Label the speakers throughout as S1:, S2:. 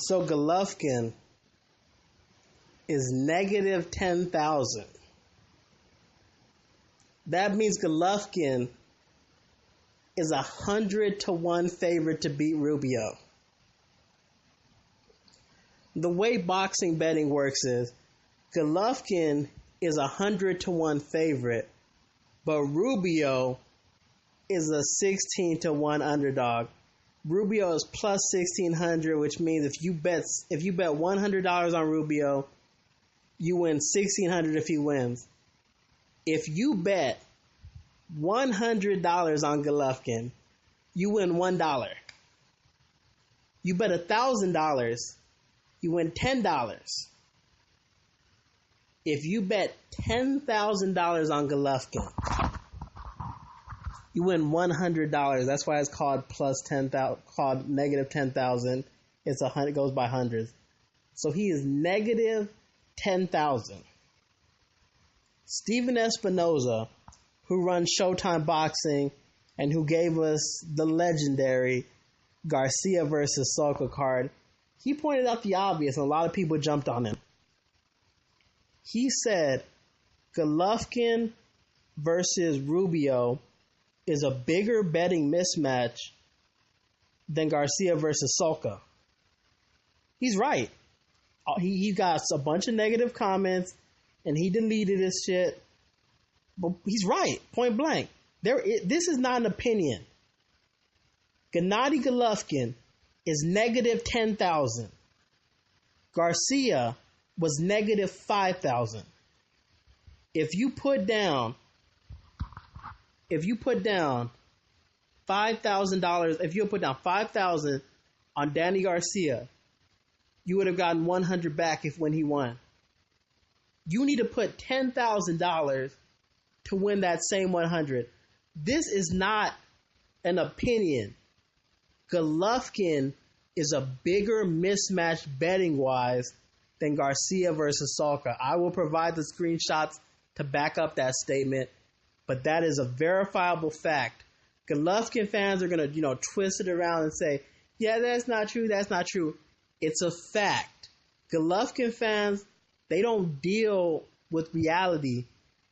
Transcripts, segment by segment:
S1: So Golovkin is negative 10,000. That means Golovkin is 100-1 favorite to beat Rubio. The way boxing betting works is Golovkin is 100-1 favorite, but Rubio is a 16-1 underdog. Rubio is plus 1,600, which means if you bet $100 on Rubio, you win 1,600 if he wins. If you bet $100 on Golovkin, you win $1. You bet $1,000, you win $10. If you bet $10,000 on Golovkin, you win $100. That's why it's called plus 10,000, called negative 10,000. It goes by hundreds. So he is negative 10,000. Steven Espinoza, who runs Showtime Boxing and who gave us the legendary Garcia versus Soka card, he pointed out the obvious and a lot of people jumped on him. He said Golovkin versus Rubio is a bigger betting mismatch than Garcia versus Soka. He's right. He got a bunch of negative comments and he deleted his shit. But he's right, point blank. This is not an opinion. Gennady Golovkin is negative 10,000. Garcia was negative 5,000. If you put down $5,000, if you put down 5,000 on Danny Garcia, you would have gotten 100 back when he won. You need to put $10,000 to win that same 100. This is not an opinion. Golovkin is a bigger mismatch betting wise than Garcia versus Soka. I will provide the screenshots to back up that statement, but that is a verifiable fact. Golovkin fans are going to, twist it around and say, yeah, that's not true, that's not true. It's a fact. Golovkin fans, they don't deal with reality.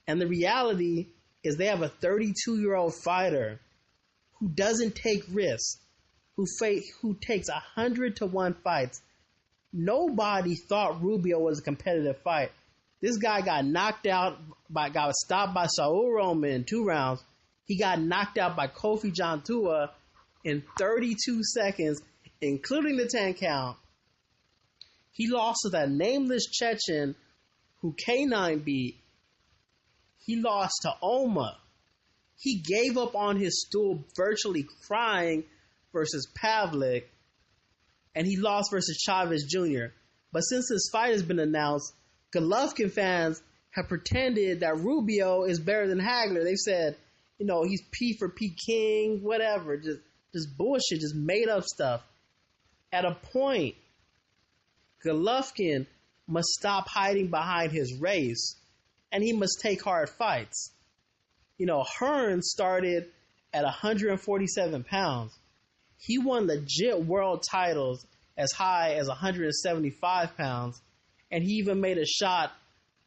S1: And the reality is they have a 32-year-old fighter who doesn't take risks, who takes 100-1 fights. Nobody thought Rubio was a competitive fight. This guy got stopped by Saul Roman in 2 rounds. He got knocked out by Kofi Jantua in 32 seconds, including the 10 count. He lost to that nameless Chechen who K9 beat. He lost to Oma. He gave up on his stool virtually crying versus Pavlik. And he lost versus Chavez Jr. But since this fight has been announced, Golovkin fans have pretended that Rubio is better than Hagler. They've said, he's P for Peking, whatever. Just bullshit, just made up stuff. At a point, Golovkin must stop hiding behind his race, and he must take hard fights. Hearns started at 147 pounds. He won legit world titles as high as 175 pounds, and he even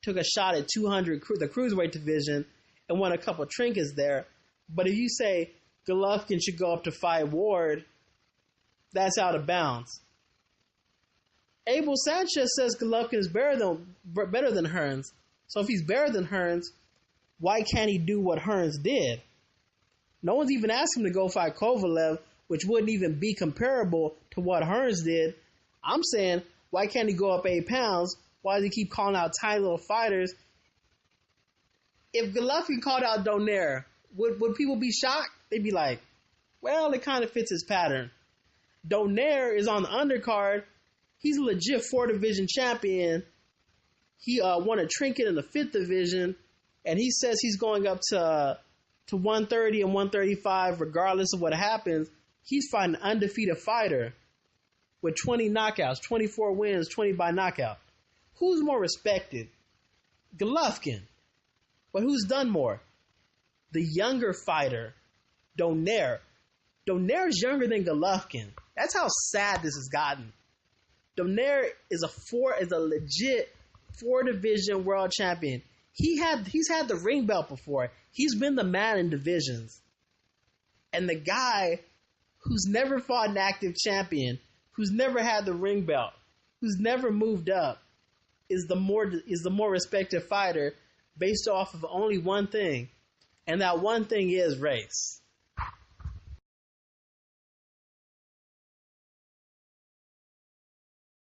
S1: took a shot at 200, the cruiserweight division, and won a couple trinkets there. But if you say Golovkin should go up to fight Ward, that's out of bounds. Abel Sanchez says Golovkin is better than Hearns. So if he's better than Hearns, why can't he do what Hearns did? No one's even asked him to go fight Kovalev, which wouldn't even be comparable to what Hearns did. I'm saying, why can't he go up 8 pounds? Why does he keep calling out tiny little fighters? If Golovkin called out Donaire, would people be shocked? They'd be like, well, it kind of fits his pattern. Donaire is on the undercard. He's a legit 4-division champion. He won a trinket in the 5th division, and he says he's going up to 130 and 135 regardless of what happens. He's fighting an undefeated fighter with 20 knockouts, 24 wins, 20 by knockout. Who's more respected? Golovkin. But who's done more? The younger fighter, Donaire. Donaire's younger than Golovkin. That's how sad this has gotten. Donaire is a legit 4-division world champion. He's had the ring belt before. He's been the man in divisions. And the guy who's never fought an active champion, who's never had the ring belt, who's never moved up, is the more respected fighter based off of only one thing. And that one thing is race.